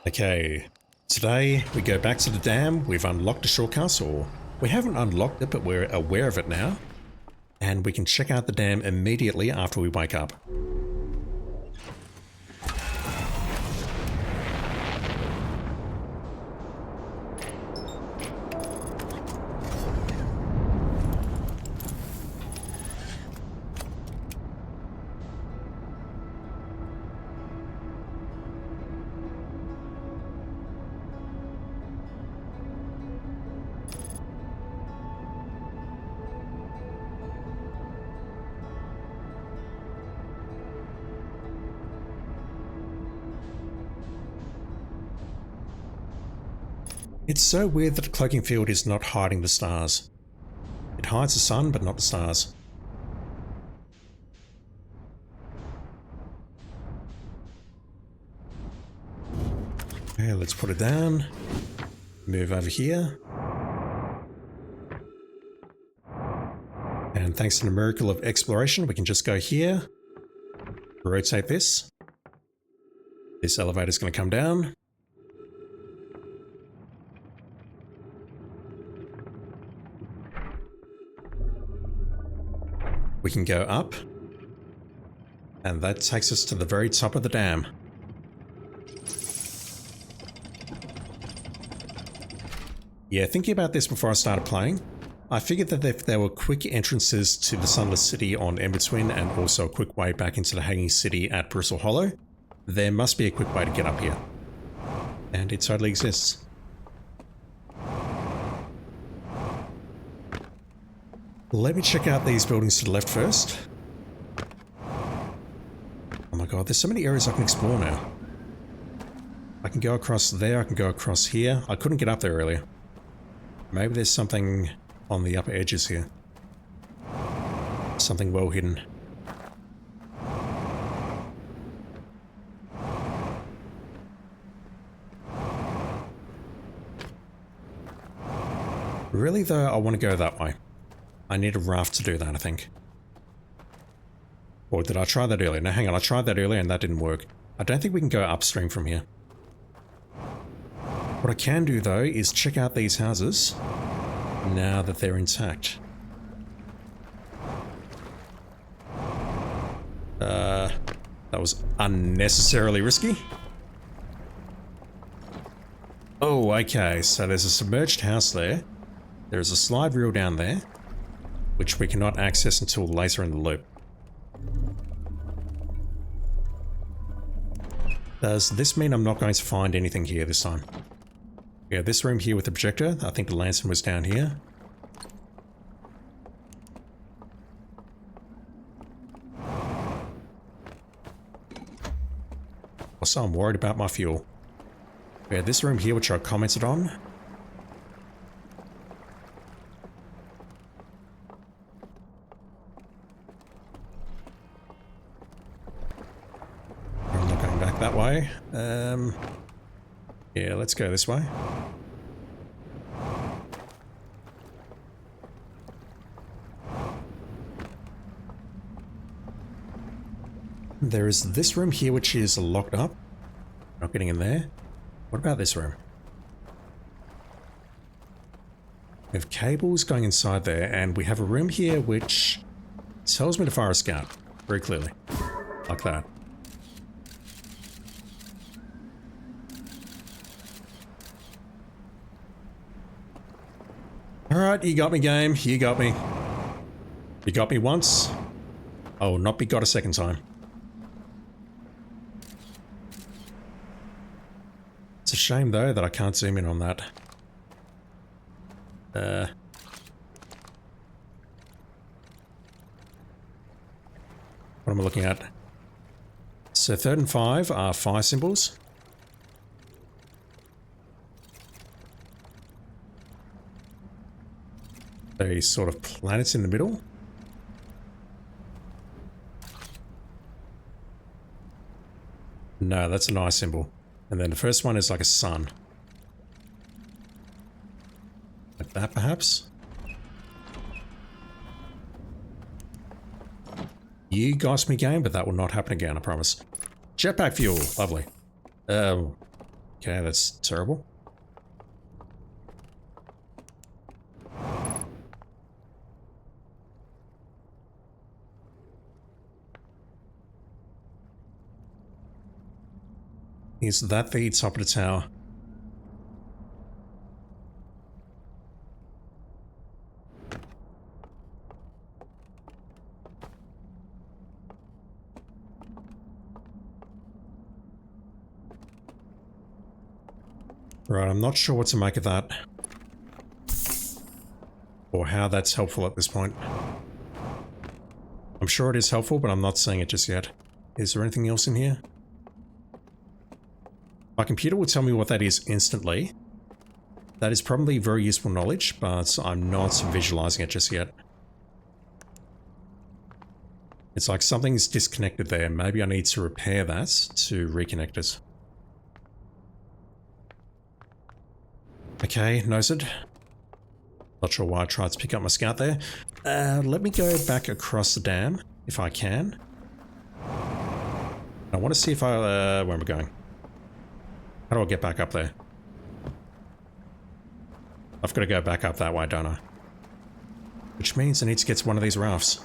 Okay, today we go back to the dam. We've unlocked a shortcut, or we haven't unlocked it, but we're aware of it now. And we can check out the dam immediately after we wake up. It's so weird that the cloaking field is not hiding the stars. It hides the sun, but not the stars. Okay, let's put it down. Move over here. And thanks to the miracle of exploration, we can just go here. Rotate this. This elevator's going to come down. We can go up, and that takes us to the very top of the dam. Yeah, thinking about this before I started playing, I figured that if there were quick entrances to the Sunless City on Embertwin and also a quick way back into the Hanging City at Bristle Hollow, there must be a quick way to get up here. And it totally exists. Let me check out these buildings to the left first. Oh my god, there's so many areas I can explore now. I can go across there, I can go across here. I couldn't get up there earlier. Maybe there's something on the upper edges here. Something well hidden. Really though, I want to go that way. I need a raft to do that, I think. Or did I try that earlier? No, hang on, I tried that earlier and that didn't work. I don't think we can go upstream from here. What I can do though is check out these houses now that they're intact. That was unnecessarily risky. Oh, okay, so there's a submerged house there. There's a slide reel down there, which we cannot access until later in the loop. Does this mean I'm not going to find anything here this time? Yeah, this room here with the projector, I think the lantern was down here. Also, I'm worried about my fuel. Yeah, this room here, which I commented on. I'm not going back that way. Yeah, let's go this way. There is this room here which is locked up. Not getting in there. What about this room? We have cables going inside there, and we have a room here which tells me to fire a scout very clearly. Like that. Alright, you got me, game. You got me. You got me once. I will not be got a second time. It's a shame, though, that I can't zoom in on that. What am I looking at? So 3rd and 5 are fire symbols. A sort of planets in the middle. No, that's an eye symbol. And then the first one is like a sun. Like that, perhaps? You got me, game, but that will not happen again, I promise. Jetpack fuel, lovely. Okay, that's terrible. Is that the top of the tower? Right, I'm not sure what to make of that. Or how that's helpful at this point. I'm sure it is helpful, but I'm not seeing it just yet. Is there anything else in here? My computer will tell me what that is instantly. That is probably very useful knowledge, but I'm not visualizing it just yet. It's like something's disconnected there. Maybe I need to repair that to reconnect it. Okay, noted. Not sure why I tried to pick up my scout there. Let me go back across the dam, if I can. I want to see if where am I going? How do I get back up there? I've got to go back up that way, don't I? Which means I need to get to one of these rafts.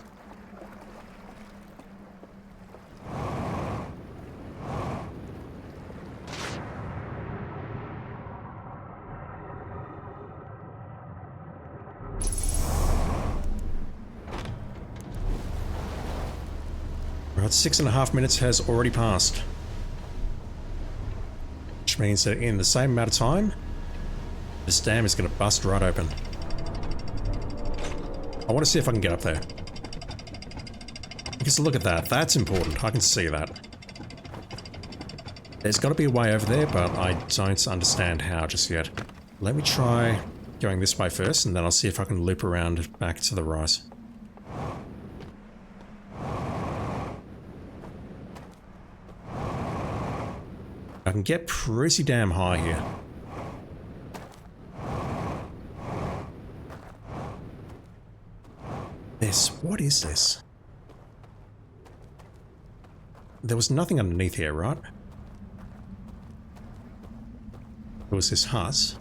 Right, 6.5 minutes has already passed. Which means that in the same amount of time, this dam is going to bust right open. I want to see if I can get up there. Because look at that, that's important, I can see that. There's got to be a way over there, but I don't understand how just yet. Let me try going this way first, and then I'll see if I can loop around back to the right. I can get pretty damn high here. What is this? There was nothing underneath here, right? There was this hut.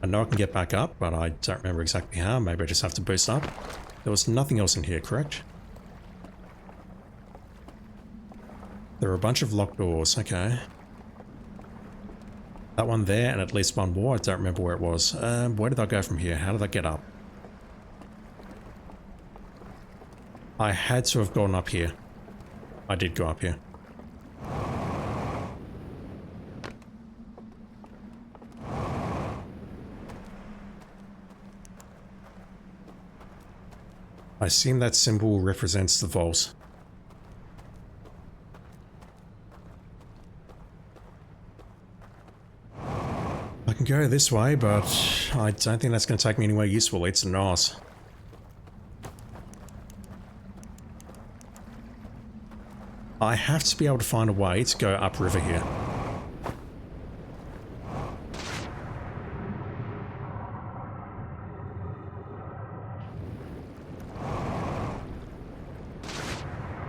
I know I can get back up, but I don't remember exactly how. Maybe I just have to boost up. There was nothing else in here, correct? There are a bunch of locked doors, okay. That one there, and at least one more. I don't remember where it was. Where did I go from here? How did I get up? I had to have gone up here. I did go up here. I assume that symbol represents the vault. I can go this way, but I don't think that's going to take me anywhere useful. It's not. I have to be able to find a way to go upriver here.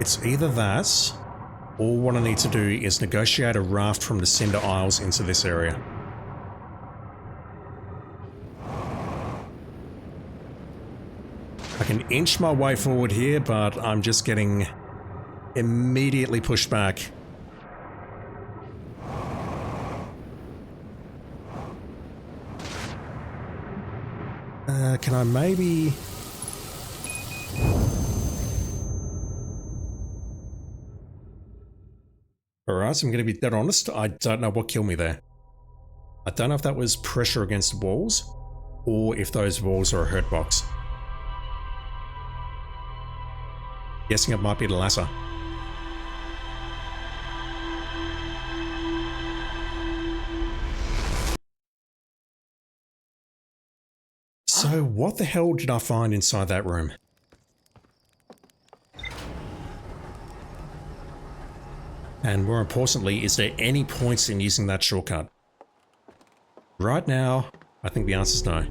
It's either that, or what I need to do is negotiate a raft from the Cinder Isles into this area. I can inch my way forward here, but I'm just getting immediately pushed back. Can I maybe... Alright, so I'm going to be dead honest. I don't know what killed me there. I don't know if that was pressure against walls, or if those walls are a hurt box. Guessing it might be the latter. So what the hell did I find inside that room? And more importantly, is there any points in using that shortcut? Right now, I think the answer is no.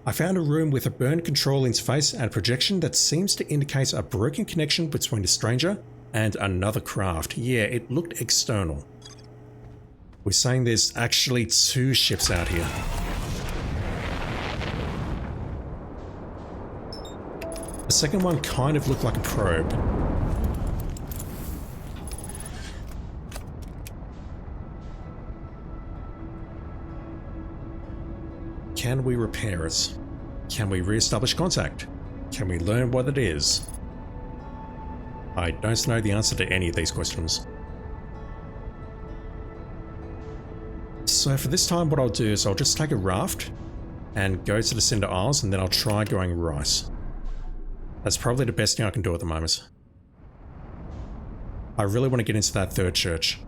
I found a room with a burn control interface and projection that seems to indicate a broken connection between a stranger and another craft. Yeah, it looked external. We're saying there's actually 2 ships out here. The second one kind of looked like a probe. Can we repair it? Can we re-establish contact? Can we learn what it is? I don't know the answer to any of these questions. So for this time, what I'll do is I'll just take a raft and go to the Cinder Isles, and then I'll try going right. That's probably the best thing I can do at the moment. I really want to get into that 3rd church.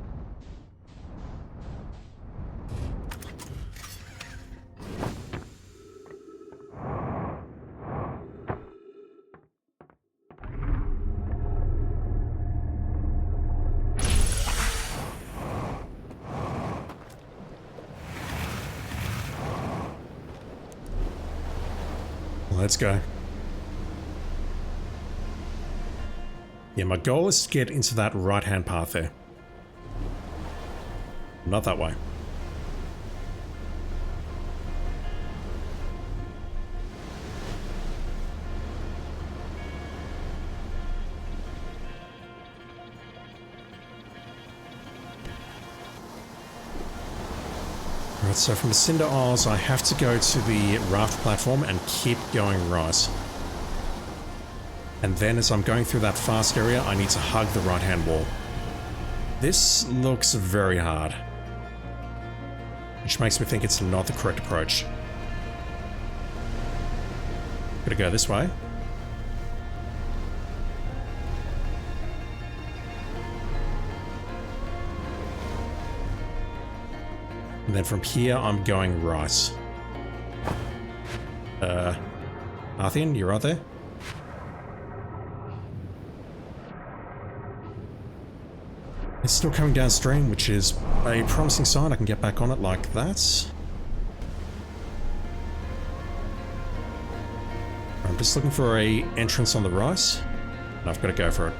Let's go. Yeah, my goal is to get into that right-hand path there. Not that way. Alright, so from the Cinder Isles, I have to go to the raft platform and keep going right. And then as I'm going through that fast area, I need to hug the right-hand wall. This looks very hard, which makes me think it's not the correct approach. Gotta go this way. And then from here, I'm going right. Arthian, you're right there? It's still coming downstream, which is a promising sign. I can get back on it like that. I'm just looking for a entrance on the right, and I've got to go for it.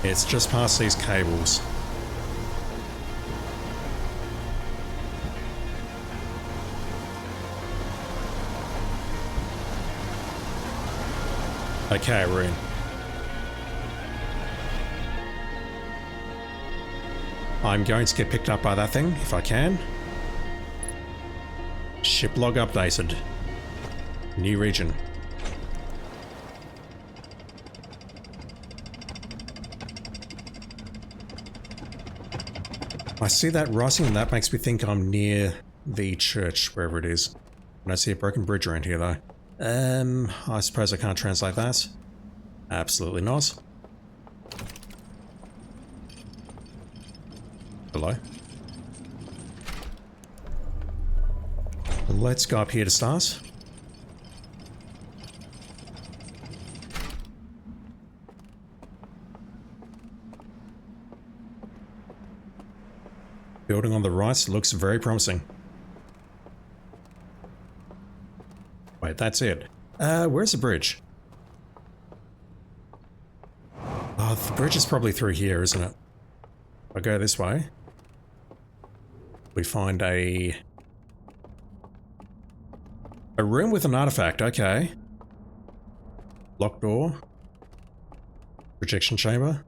It's just past these cables. Okay, we're in. I'm going to get picked up by that thing, if I can. Ship log updated. New region. I see that rising, and that makes me think I'm near the church, wherever it is. And I see a broken bridge around here, though. I suppose I can't translate that. Absolutely not. Hello? Let's go up here to start. Building on the right looks very promising. Wait, that's it. Where's the bridge? Oh, the bridge is probably through here, isn't it? If I go this way, we find a room with an artifact. Okay. Locked door. Projection chamber.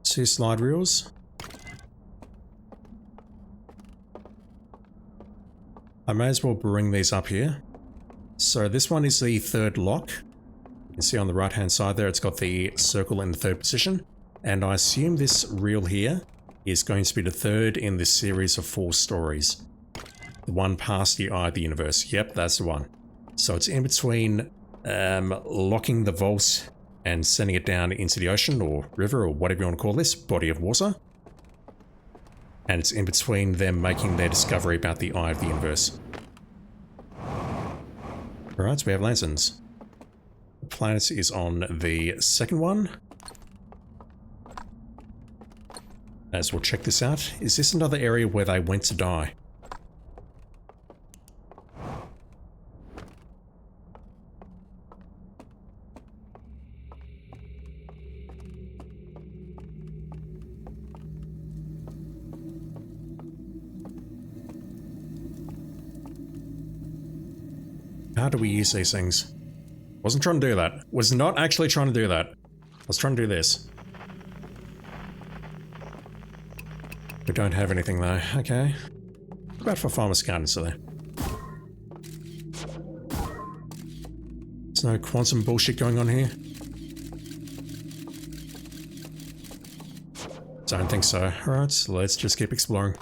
2 slide reels. I may as well bring these up here. So this one is the 3rd lock. You can see on the right hand side there, it's got the circle in the 3rd position. And I assume this reel here is going to be the 3rd in this series of 4 stories. The one past the eye of the universe. Yep, that's the one. So it's in between locking the vault and sending it down into the ocean or river or whatever you want to call this, body of water. And it's in between them making their discovery about the eye of the universe. Alright, so we have lanterns. The planet is on the 2nd one. As we'll check this out. Is this another area where they went to die? How do we use these things? Wasn't trying to do that. Was not actually trying to do that. I was trying to do this. We don't have anything though. Okay. What about for Farmer's Gardens there? There's no quantum bullshit going on here. Don't think so. Alright, so let's just keep exploring.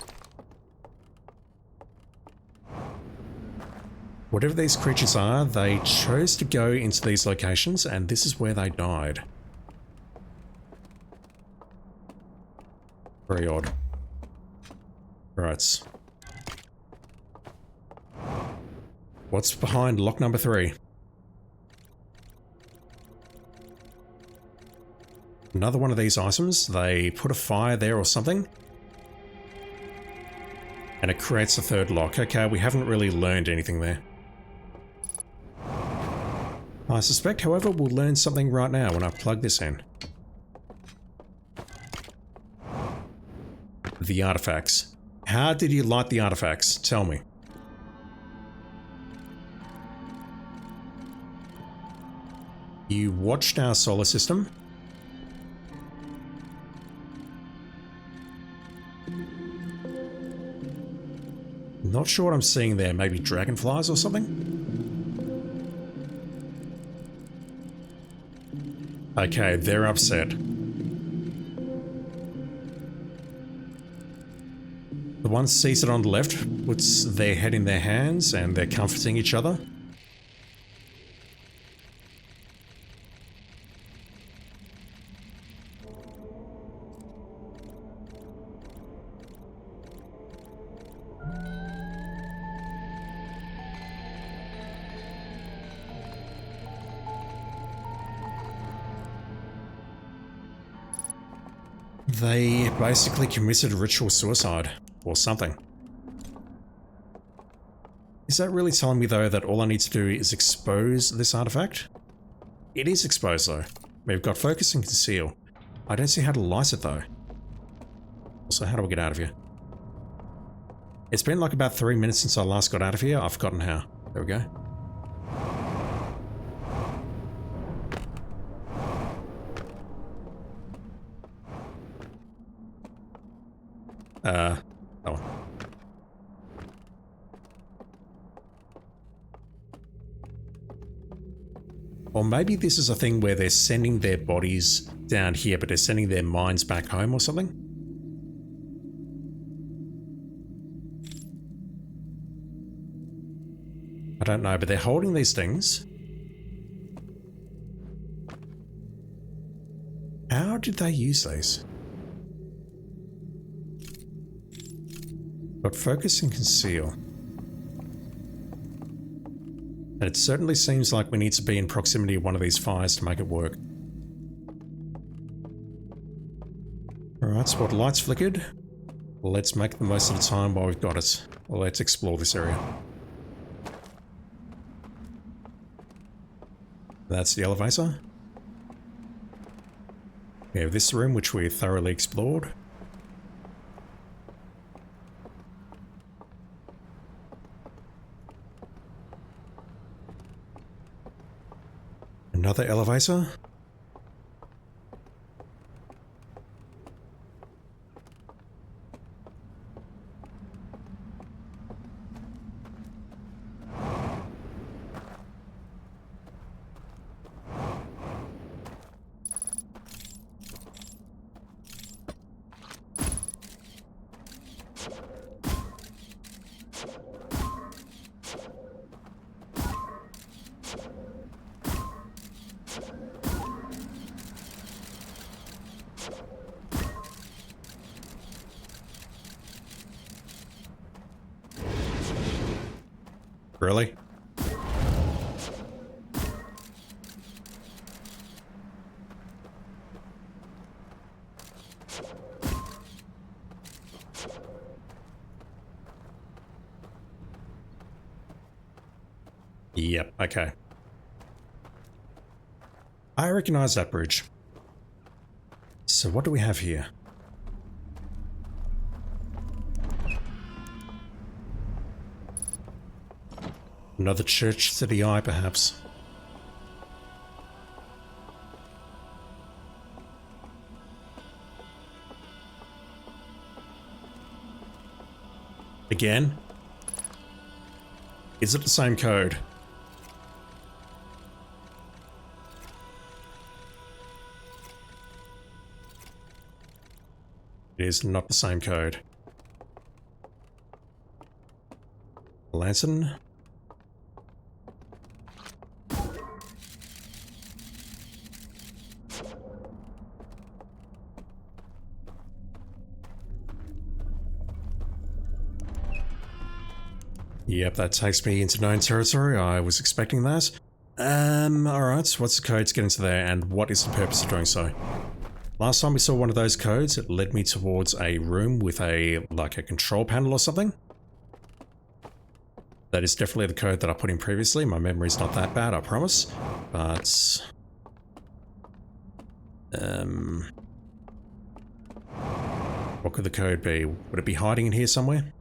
Whatever these creatures are, they chose to go into these locations, and this is where they died. Very odd. Right. What's behind lock number 3? Another one of these items. They put a fire there or something. And it creates a third lock. Okay, we haven't really learned anything there. I suspect, however, we'll learn something right now when I plug this in. The artifacts. How did you light the artifacts? Tell me. You watched our solar system. Not sure what I'm seeing there. Maybe dragonflies or something? Okay, they're upset. The one seated on the left puts their head in their hands and they're comforting each other. They basically committed ritual suicide, or something. Is that really telling me though that all I need to do is expose this artifact? It is exposed though. We've got focus and conceal. I don't see how to light it though. Also, how do I get out of here? It's been like about 3 minutes since I last got out of here. I've forgotten how. There we go. Oh. Or maybe this is a thing where they're sending their bodies down here, but they're sending their minds back home or something? I don't know, but they're holding these things. How did they use these? Got focus and conceal. And it certainly seems like we need to be in proximity of one of these fires to make it work. Alright, spot lights flickered. Let's make the most of the time while we've got it. Let's explore this area. That's the elevator. We have this room which we thoroughly explored. Another elevator. Really? Yep, okay. I recognize that bridge. So what do we have here? Another church to the eye, perhaps. Again? Is it the same code? It is not the same code. Lantern. Yep, that takes me into known territory. I was expecting that. Alright, so what's the code to get into there, and what is the purpose of doing so? Last time we saw one of those codes, it led me towards a room with like a control panel or something. That is definitely the code that I put in previously. My memory's not that bad, I promise. But... what could the code be? Would it be hiding in here somewhere?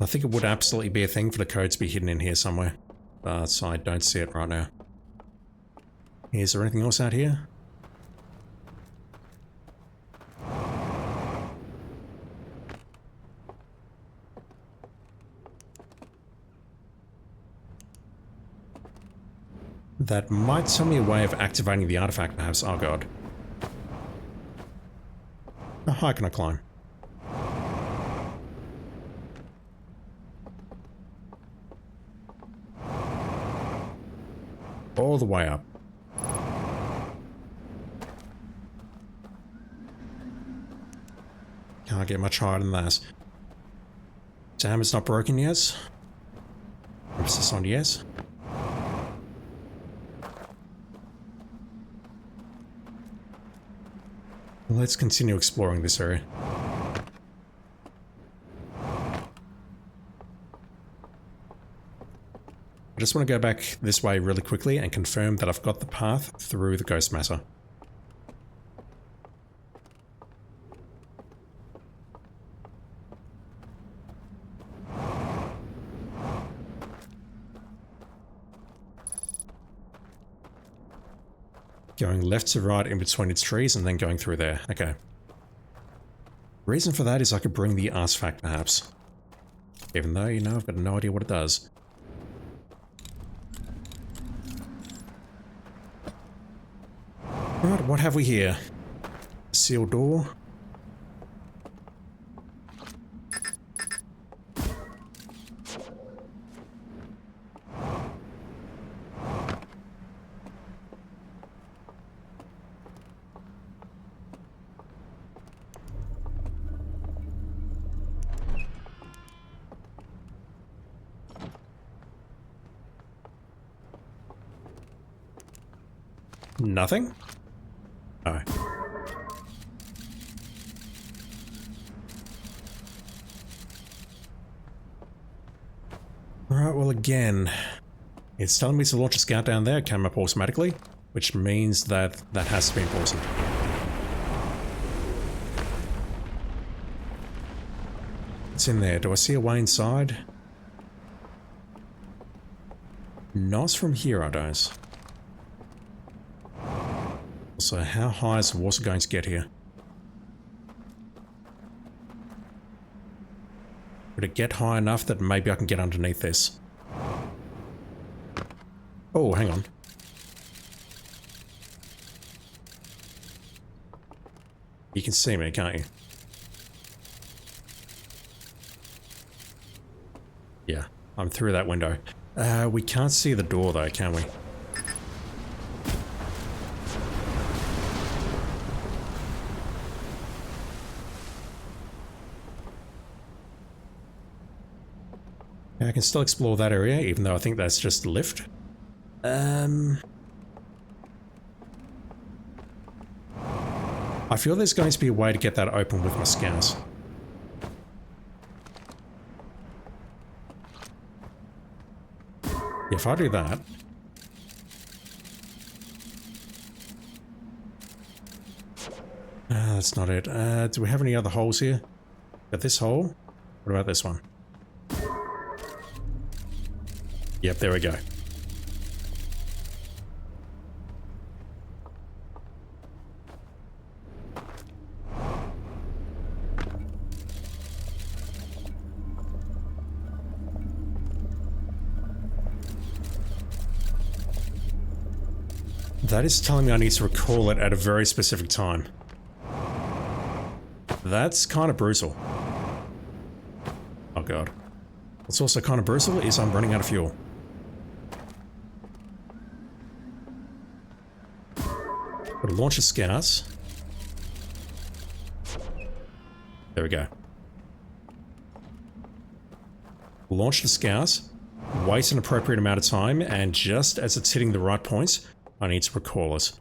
I think it would absolutely be a thing for the code to be hidden in here somewhere, but I don't see it right now. Is there anything else out here? That might tell me a way of activating the artifact, perhaps. Oh god. How high can I climb? All the way up. Can't get much higher than that. Damn, it's not broken yet. Emphasis on yes. Let's continue exploring this area. I just want to go back this way really quickly and confirm that I've got the path through the ghost matter. Going left to right in between its trees and then going through there. Okay. Reason for that is I could bring the artifact perhaps. Even though, you know, I've got no idea what it does. Right, what have we here? Sealed door. Nothing? Oh. Alright, well again, it's telling me to launch a scout down there. It came up automatically, which means that that has to be important. What's in there? Do I see a way inside? Not from here, I don't. So how high is the water going to get here? Would it get high enough that maybe I can get underneath this? Oh, hang on. You can see me, can't you? Yeah, I'm through that window. We can't see the door though, can we? I can still explore that area, even though I think that's just a lift. I I feel there's going to be a way to get that open with my scanners. If I do that... that's not it. Do we have any other holes here? Got this hole? What about this one? Yep, there we go. That is telling me I need to recall it at a very specific time. That's kind of brutal. Oh god. What's also kind of brutal is I'm running out of fuel. Gotta launch the scanners. There we go. Launch the scanners, wait an appropriate amount of time, and just as it's hitting the right points, I need to recall it.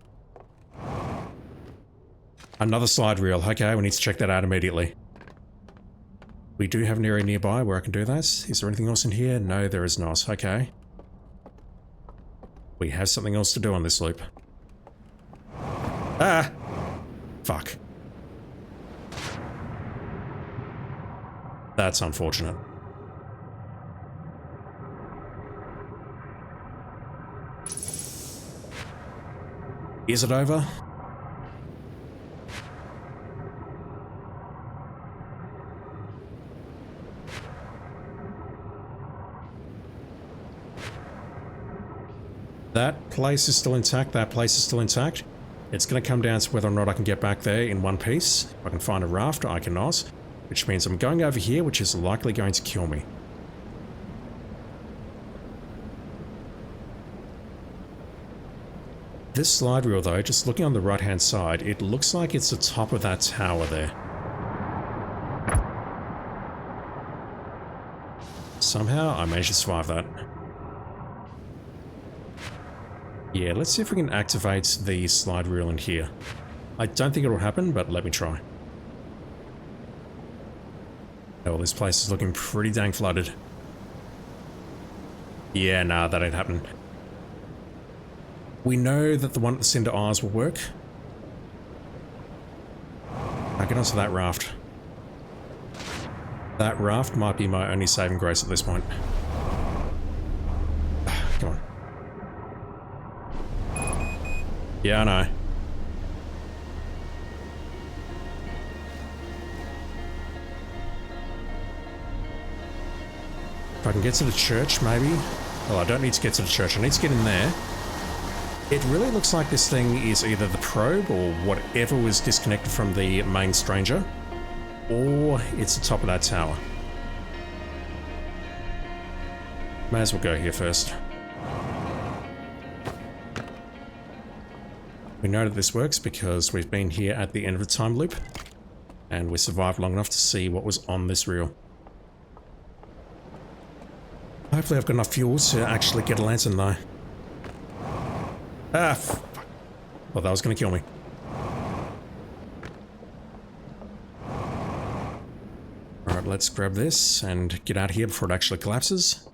Another slide reel. Okay, we need to check that out immediately. We do have an area nearby where I can do that. Is there anything else in here? No, there is not. Okay. We have something else to do on this loop. Ah! Fuck. That's unfortunate. Is it over? That place is still intact, that place is still intact. It's going to come down to whether or not I can get back there in one piece. If I can find a raft, I cannot. Which means I'm going over here, which is likely going to kill me. This slide reel though, just looking on the right hand side, it looks like it's the top of that tower there. Somehow I managed to survive that. Yeah, let's see if we can activate the slide reel in here. I don't think it will happen, but let me try. Oh, this place is looking pretty dang flooded. Yeah, nah, that ain't happening. We know that the one at the Cinder Isles will work. I'll get onto that raft. That raft might be my only saving grace at this point. Come on. Yeah, I know. If I can get to the church, maybe. Well, I don't need to get to the church. I need to get in there. It really looks like this thing is either the probe or whatever was disconnected from the main stranger, or it's the top of that tower. May as well go here first. We know that this works because we've been here at the end of the time loop, and we survived long enough to see what was on this reel. Hopefully I've got enough fuel to actually get a lantern though. Ah, fuck. Well, that was going to kill me. Alright, let's grab this and get out of here before it actually collapses.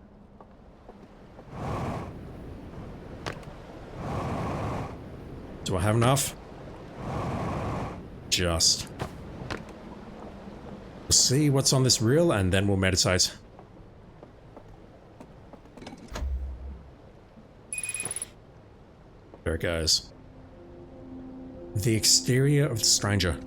Do I have enough? Just. We'll see what's on this reel and then we'll meditate. There it goes. The exterior of the stranger.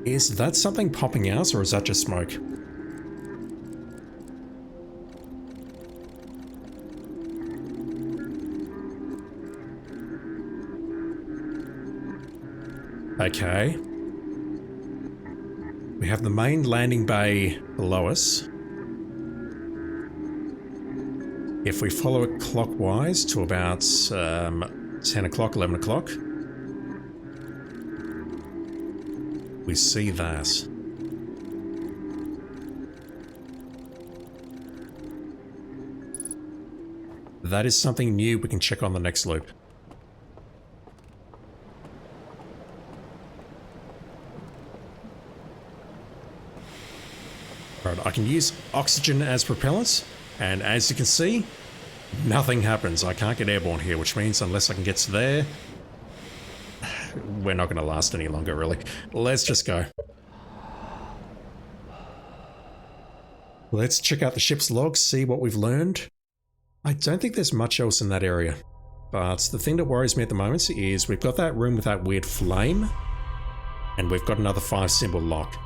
Is that something popping out, or is that just smoke? Okay. We have the main landing bay below us. If we follow it clockwise to about 10 o'clock, 11 o'clock, we see that. That is something new we can check on the next loop. Right, I can use oxygen as propellants, and as you can see, nothing happens. I can't get airborne here, which means unless I can get to there, we're not going to last any longer, really. Let's just go. Let's check out the ship's logs, see what we've learned. I don't think there's much else in that area, but the thing that worries me at the moment is we've got that room with that weird flame, and we've got another 5-symbol lock.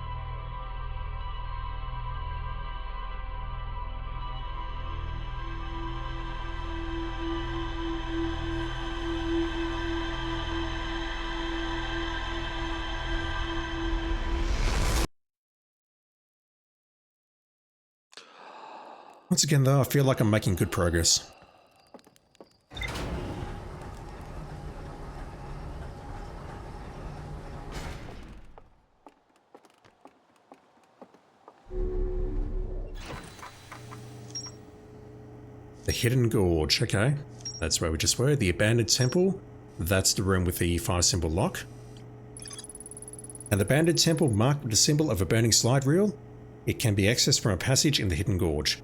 Once again though, I feel like I'm making good progress. The Hidden Gorge, okay. That's where we just were. The Abandoned Temple, that's the room with the 5-symbol lock. And the Abandoned Temple marked with the symbol of a burning slide reel. It can be accessed from a passage in the Hidden Gorge.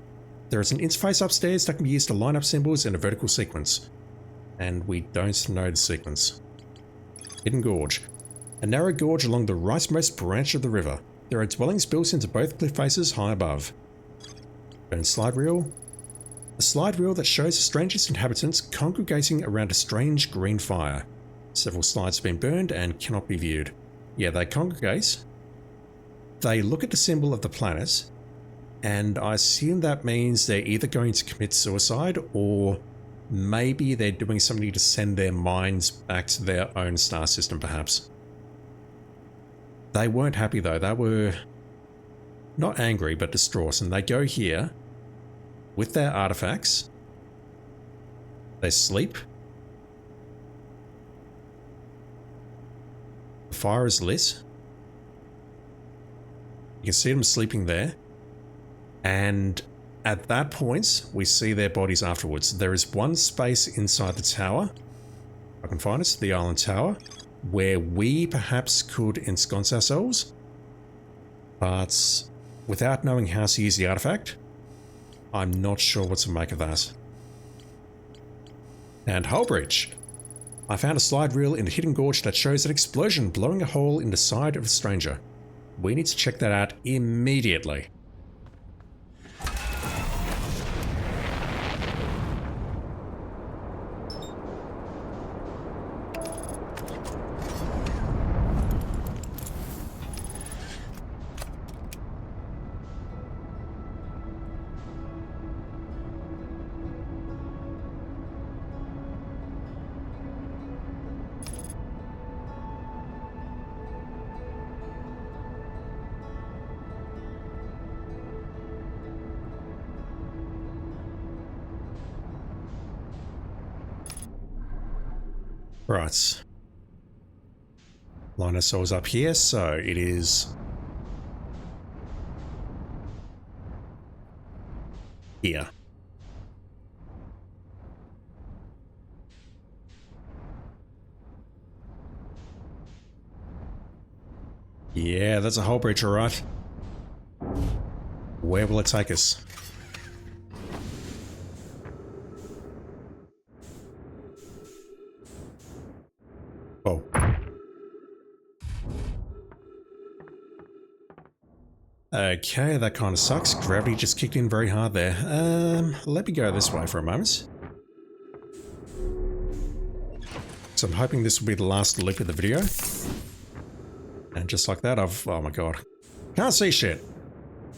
There is an interface upstairs that can be used to line up symbols in a vertical sequence. And we don't know the sequence. Hidden Gorge. A narrow gorge along the rightmost branch of the river. There are dwellings built into both cliff faces high above. Burned slide reel. A slide reel that shows the strangest inhabitants congregating around a strange green fire. Several slides have been burned and cannot be viewed. Yeah, they congregate. They look at the symbol of the planet, and I assume that means they're either going to commit suicide or maybe they're doing something to send their minds back to their own star system, perhaps. They weren't happy though. They were not angry, but distraught, and they go here with their artifacts. They sleep. The fire is lit. You can see them sleeping there. And at that point, we see their bodies afterwards. There is one space inside the tower, if I can find it, the island tower, where we perhaps could ensconce ourselves. But without knowing how to use the artifact, I'm not sure what to make of that. And hull breach. I found a slide reel in the Hidden Gorge that shows an explosion blowing a hole in the side of a stranger. We need to check that out immediately. Right. Line ourselves up here, so it is here. Yeah, that's a hull breach, alright. Where will it take us? Oh. Okay, that kind of sucks. Gravity just kicked in very hard there. Let me go this way for a moment. So I'm hoping this will be the last loop of the video. And just like that, oh my god. Can't see shit.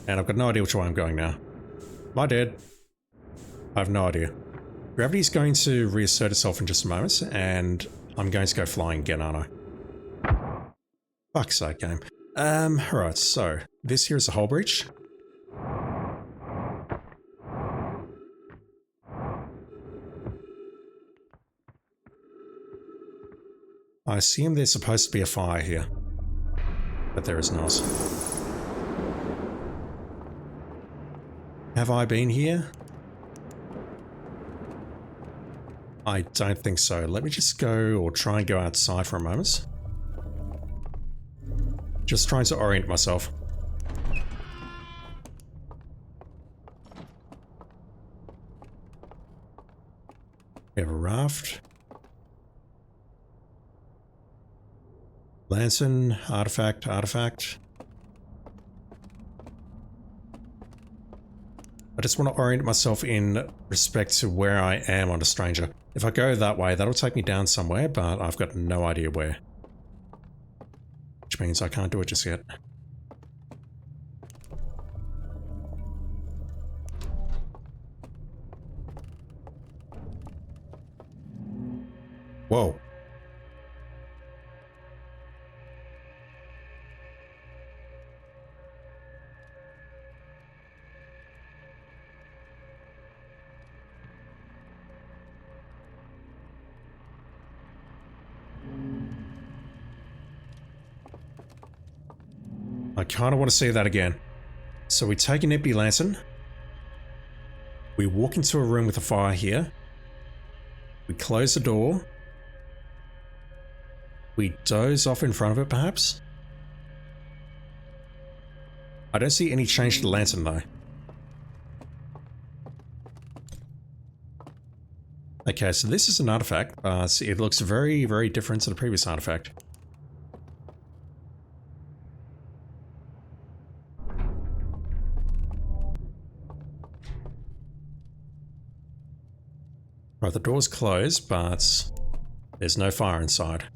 And I've got no idea which way I'm going now. Am I dead? I have no idea. Gravity's going to reassert itself in just a moment, and I'm going to go flying again, aren't I? Fuck's sake, game. Right, so this here is a hull breach. I assume there's supposed to be a fire here, but there is not. Have I been here? I don't think so. Let me just go or try and go outside for a moment. Just trying to orient myself. We have a raft. Lantern, artifact. I just want to orient myself in respect to where I am on a stranger. If I go that way, that'll take me down somewhere, but I've got no idea where. Which means I can't do it just yet. Whoa. I kind of want to see that again. So we take an empty lantern. We walk into a room with a fire here. We close the door. We doze off in front of it, perhaps? I don't see any change to the lantern, though. Okay, so this is an artifact. It looks very, very different to the previous artifact. Right, the door's closed, but there's no fire inside.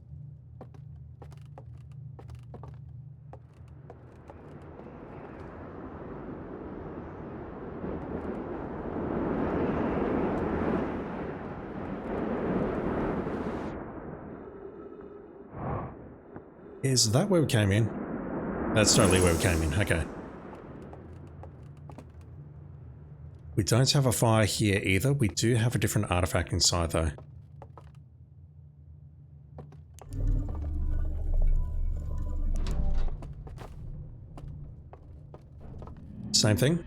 Is that where we came in? That's totally where we came in, okay. We don't have a fire here either. We do have a different artifact inside though. Same thing.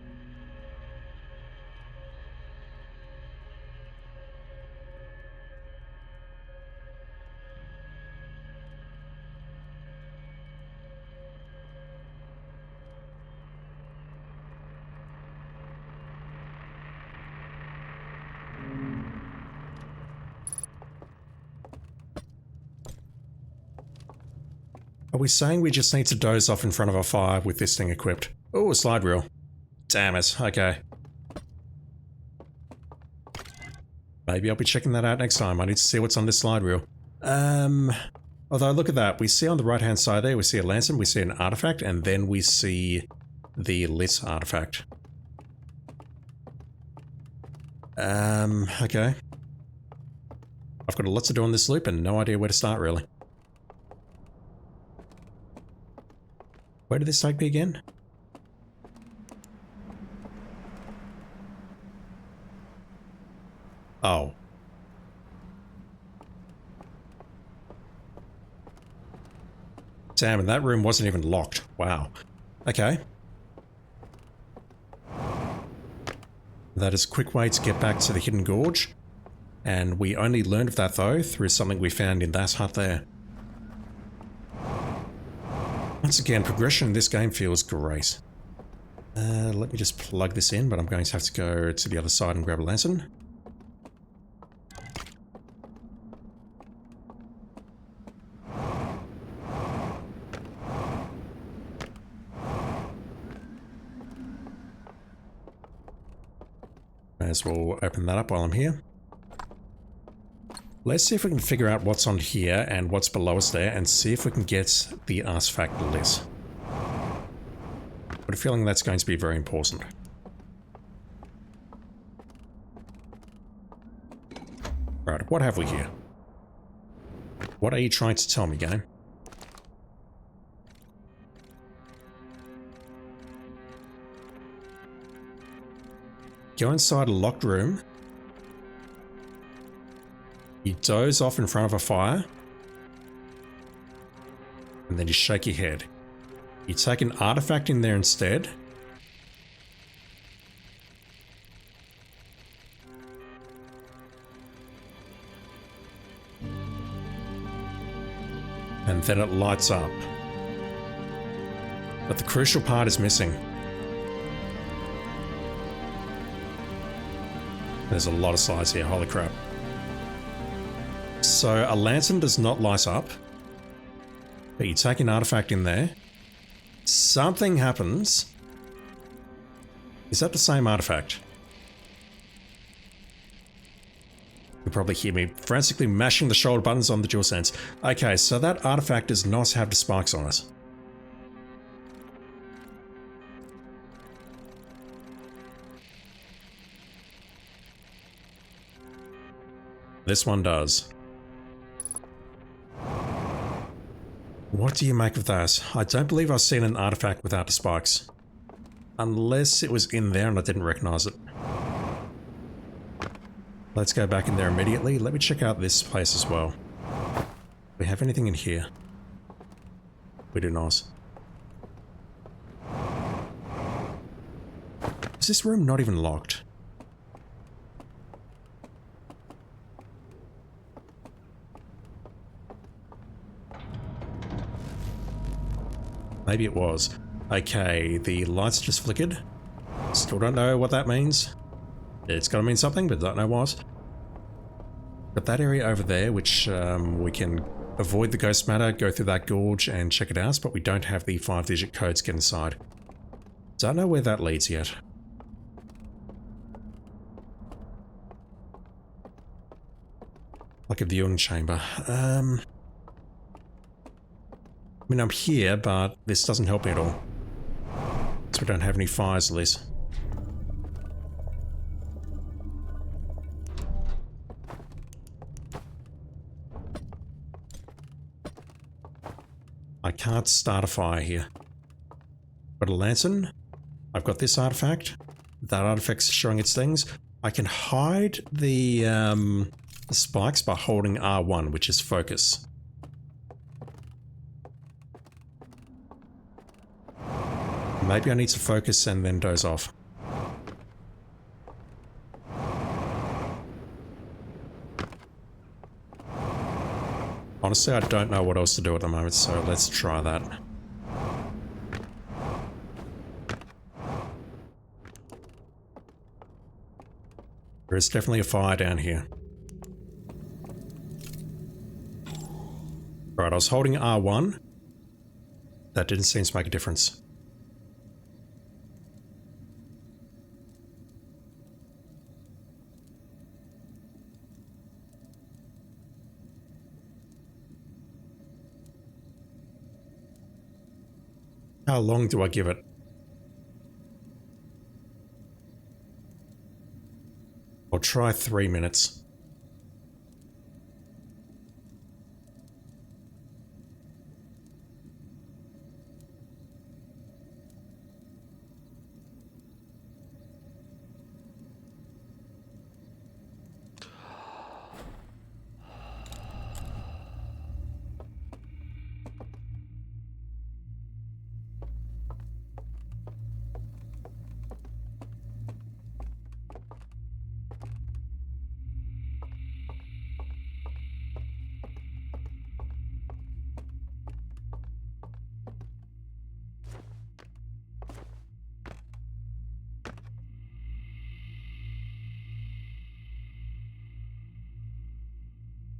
Are we saying we just need to doze off in front of a fire with this thing equipped? Oh, a slide reel. Damn it, okay. Maybe I'll be checking that out next time. I need to see what's on this slide reel. Although look at that. We see on the right hand side there, we see a lantern, we see an artifact, and then we see the lit artifact. Okay. I've got a lot to do on this loop and no idea where to start really. Where did this take me again? Oh. Damn, and that room wasn't even locked. Wow. Okay. That is a quick way to get back to the hidden gorge. And we only learned of that though through something we found in that hut there. Once again, progression in this game feels great. Let me just plug this in, but I'm going to have to go to the other side and grab a lantern. May as well open that up while I'm here. Let's see if we can figure out what's on here and what's below us there and see if we can get the artifact lit. I've got a feeling that's going to be very important. Right, what have we here? What are you trying to tell me, game? Go inside a locked room. You doze off in front of a fire. And then you shake your head. You take an artifact in there instead. And then it lights up. But the crucial part is missing. There's a lot of slides here, holy crap. So a lantern does not light up, but you take an artifact in there, something happens. Is that the same artifact? You probably hear me frantically mashing the shoulder buttons on the DualSense. Okay, so that artifact does not have the spikes on it. This one does. What do you make of that? I don't believe I've seen an artifact without the spikes. Unless it was in there and I didn't recognize it. Let's go back in there immediately. Let me check out this place as well. Do we have anything in here? We do not. Is this room not even locked? Maybe it was. Okay, the lights just flickered. Still don't know what that means. It's gotta mean something, but don't know what. Got that area over there, which we can avoid the ghost matter, go through that gorge and check it out, but we don't have the 5-digit codes to get inside. Don't know where that leads yet. Like a viewing chamber. I mean, I'm here, but this doesn't help me at all. So we don't have any fires at least. I can't start a fire here. Got a lantern. I've got this artifact. That artifact's showing its things. I can hide the spikes by holding R1, which is focus. Maybe I need to focus and then doze off. Honestly, I don't know what else to do at the moment, so let's try that. There is definitely a fire down here. Right, I was holding R1. That didn't seem to make a difference. How long do I give it? I'll try 3 minutes.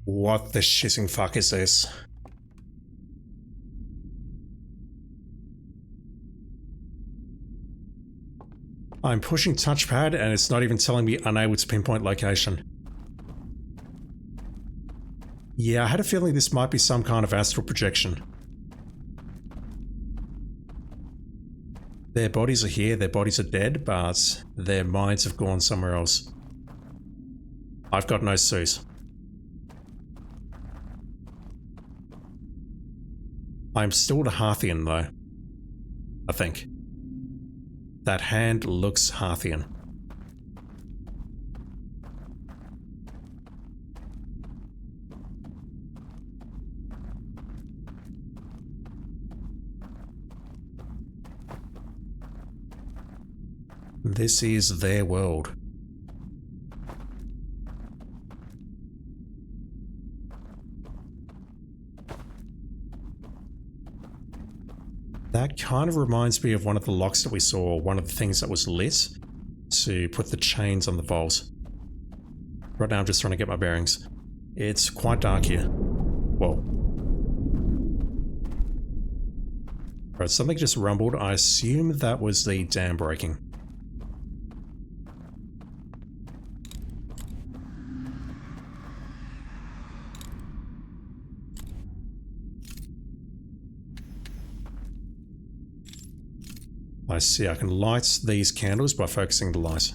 What the shitting fuck is this? I'm pushing touchpad and it's not even telling me unable to pinpoint location. Yeah, I had a feeling this might be some kind of astral projection. Their bodies are here, their bodies are dead, but their minds have gone somewhere else. I've got no suit. I'm still the Harthian though, I think. That hand looks Harthian. This is their world. kind of reminds me of one of the locks that we saw, one of the things that was lit to put the chains on the vault. Right now I'm just trying to get my bearings. It's quite dark here. Whoa. Right, something just rumbled. I assume that was the dam breaking. I see, I can light these candles by focusing the light.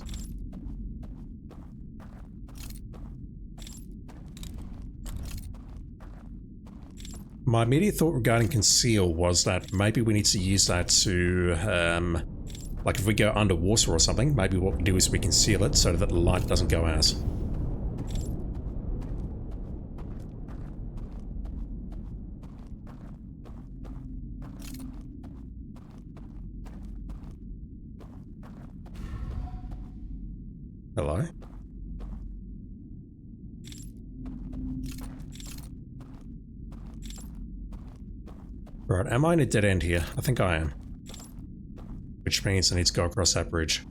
My immediate thought regarding conceal was that maybe we need to use that to, like if we go underwater or something, maybe what we do is we conceal it so that the light doesn't go out. Hello? Right, am I in a dead end here? I think I am. Which means I need to go across that bridge.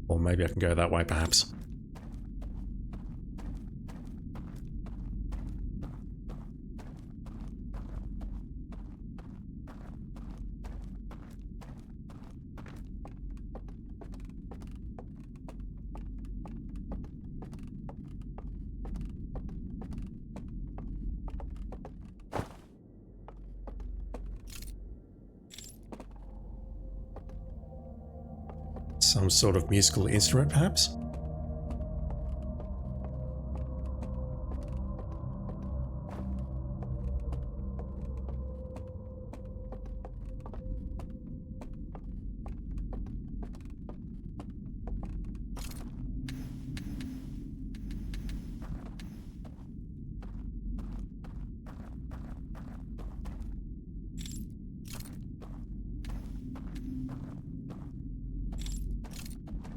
Or maybe I can go that way, perhaps. Some sort of musical instrument, perhaps?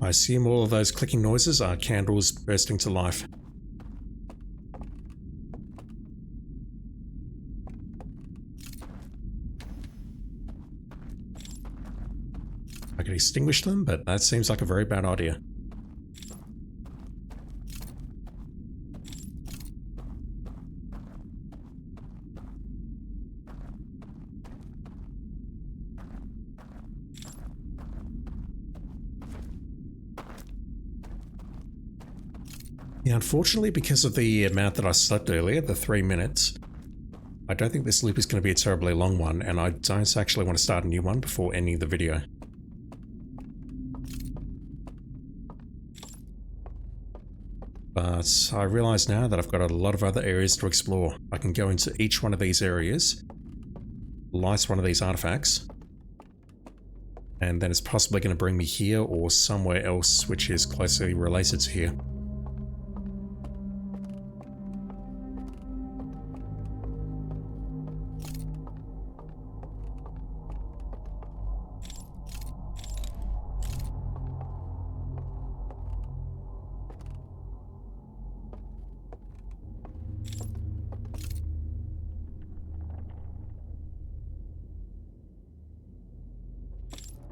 I assume all of those clicking noises are candles bursting to life. I could extinguish them, but that seems like a very bad idea. Yeah, unfortunately, because of the amount that I slept earlier, the 3 minutes, I don't think this loop is going to be a terribly long one, and I don't actually want to start a new one before ending the video. But I realise now that I've got a lot of other areas to explore. I can go into each one of these areas, light one of these artifacts, and then it's possibly going to bring me here or somewhere else which is closely related to here.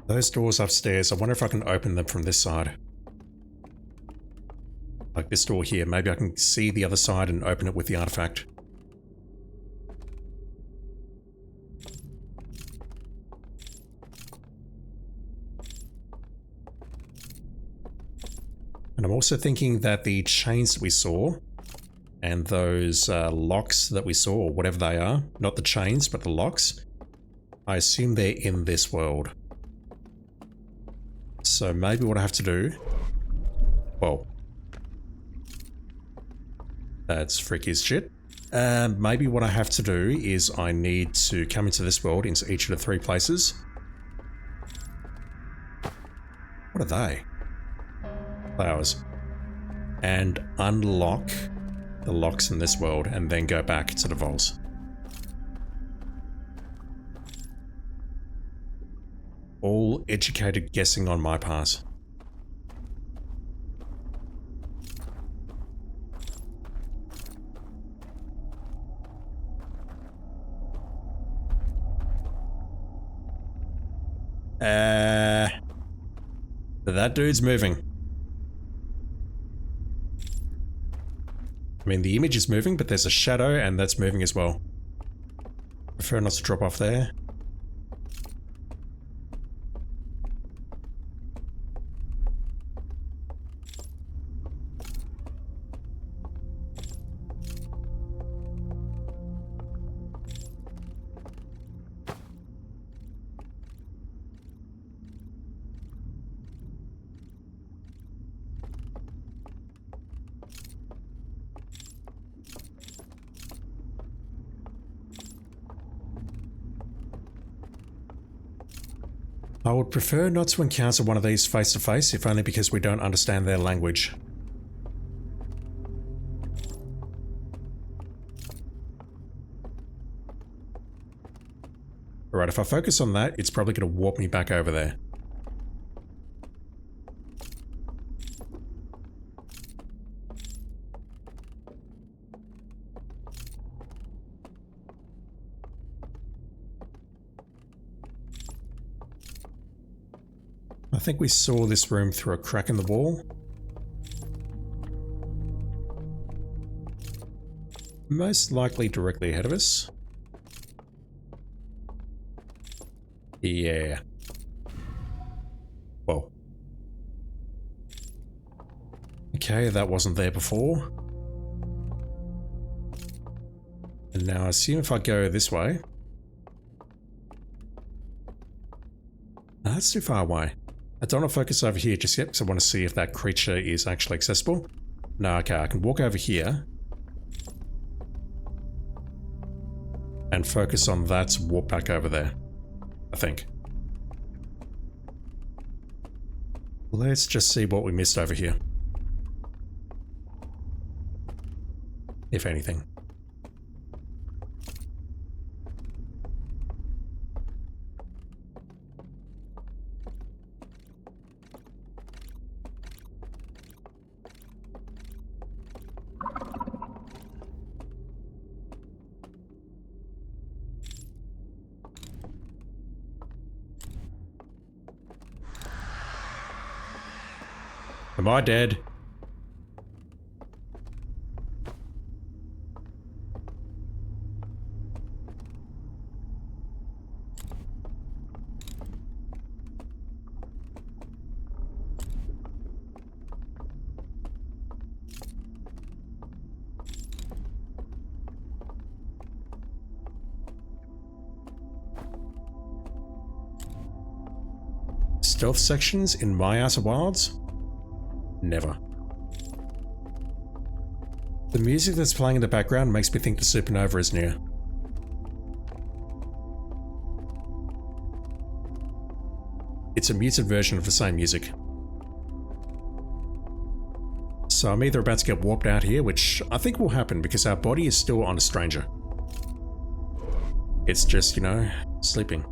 Those doors upstairs, I wonder if I can open them from this side. Like this door here, maybe I can see the other side and open it with the artifact. And I'm also thinking that the chains that we saw and those locks that we saw, or whatever they are, not the chains, but the locks, I assume they're in this world. So maybe what I have to do... Whoa. That's freaky as shit. Maybe what I have to do is I need to come into this world, into each of the 3 places. What are they? Flowers. And unlock the locks in this world and then go back to the vaults. All educated guessing on my part. That dude's moving. I mean, the image is moving, but there's a shadow and that's moving as well. Prefer not to drop off there. I would prefer not to encounter one of these face to face, if only because we don't understand their language. Alright, if I focus on that, it's probably going to warp me back over there. I think we saw this room through a crack in the wall. Most likely directly ahead of us. Yeah. Whoa. Okay, that wasn't there before. And now I assume if I go this way... No, that's too far away. I don't want to focus over here just yet because I want to see if that creature is actually accessible. No, okay, I can walk over here. And focus on that to walk back over there. I think. Let's just see what we missed over here. If anything. Am I dead? Stealth sections in my Outer Wilds? Never. The music that's playing in the background makes me think the supernova is near. It's a muted version of the same music. So I'm either about to get warped out here, which I think will happen because our body is still on a stranger. It's just, you know, sleeping.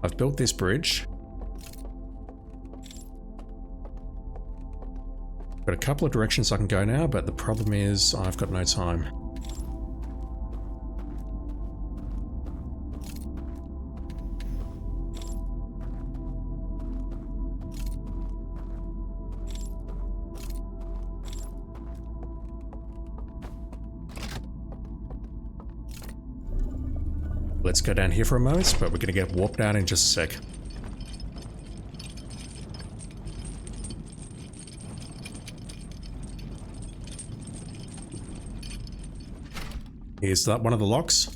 I've built this bridge. Got a couple of directions I can go now, but the problem is I've got no time. Let's go down here for a moment, but we're going to get warped out in just a sec. Is that one of the locks?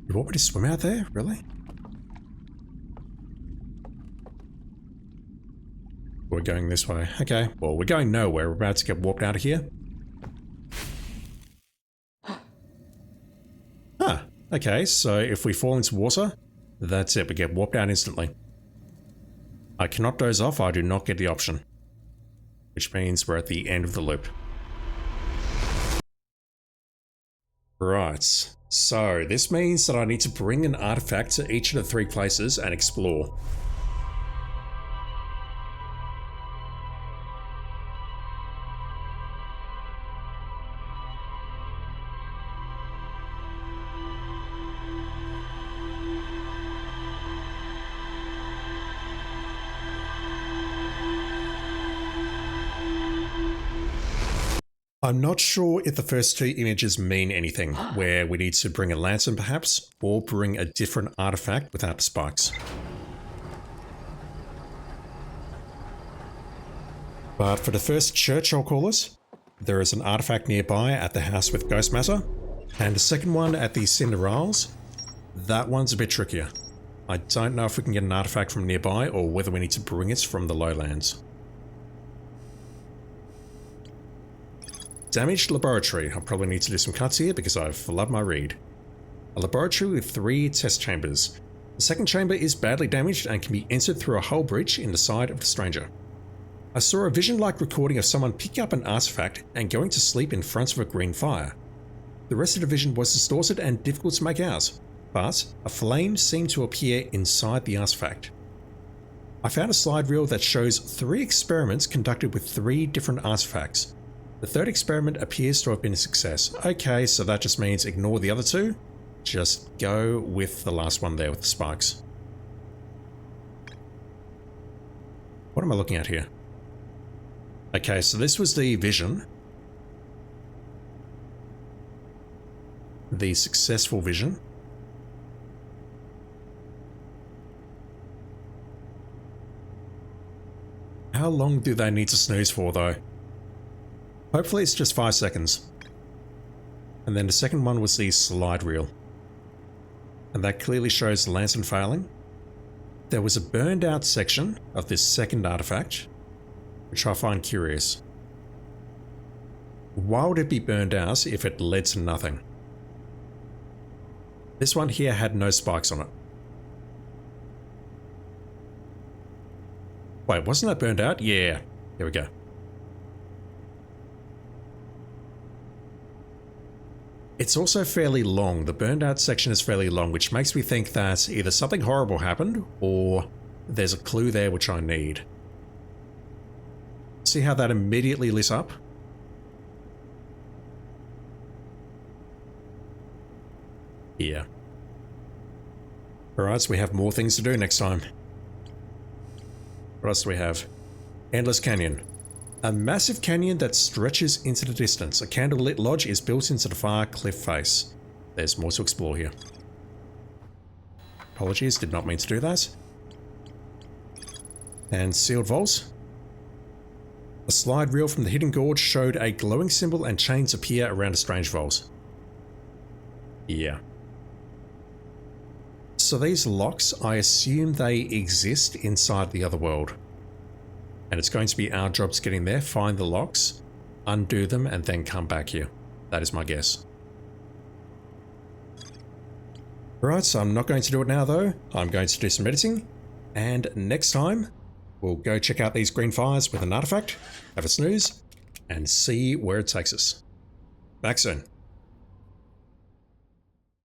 You want me to swim out there? Really? We're going this way. Okay, well, we're going nowhere. We're about to get warped out of here. Huh. Okay, so if we fall into water, that's it. We get warped out instantly. I cannot doze off. I do not get the option. Which means we're at the end of the loop. Right. So this means that I need to bring an artifact to each of the 3 places and explore. I'm not sure if the first two images mean anything, where we need to bring a lantern perhaps, or bring a different artifact without the spikes. But for the first church, I'll call it, there is an artifact nearby at the house with ghost matter, and the second one at the Cinder Isles. That one's a bit trickier. I don't know if we can get an artifact from nearby or whether we need to bring it from the lowlands. Damaged laboratory. I'll probably need to do some cuts here because I've loved my read. A laboratory with 3 test chambers. The second chamber is badly damaged and can be entered through a hull breach in the side of the stranger. I saw a vision-like recording of someone picking up an artifact and going to sleep in front of a green fire. The rest of the vision was distorted and difficult to make out, but a flame seemed to appear inside the artifact. I found a slide reel that shows 3 experiments conducted with 3 different artifacts. The third experiment appears to have been a success. Okay, so that just means ignore the other 2. Just go with the last one there with the spikes. What am I looking at here? Okay, so this was the vision. The successful vision. How long do they need to snooze for, though? Hopefully it's just 5 seconds. And then the second one was the slide reel. And that clearly shows the lantern failing. There was a burned out section of this second artifact, which I find curious. Why would it be burned out if it led to nothing? This one here had no spikes on it. Wait, wasn't that burned out? Yeah, here we go. It's also fairly long. The burned out section is fairly long, which makes me think that either something horrible happened or there's a clue there which I need. See how that immediately lit up? Yeah. Alright, so we have more things to do next time. What else do we have? Endless Canyon. A massive canyon that stretches into the distance. A candlelit lodge is built into the far cliff face. There's more to explore here. Apologies, did not mean to do that. And sealed vaults. A slide reel from the hidden gorge showed a glowing symbol and chains appear around a strange vault. Yeah. So these locks, I assume they exist inside the other world. And it's going to be our job to get in there, find the locks, undo them, and then come back here. That is my guess. Right, so I'm not going to do it now though. I'm going to do some editing. And next time, we'll go check out these green fires with an artifact, have a snooze, and see where it takes us. Back soon.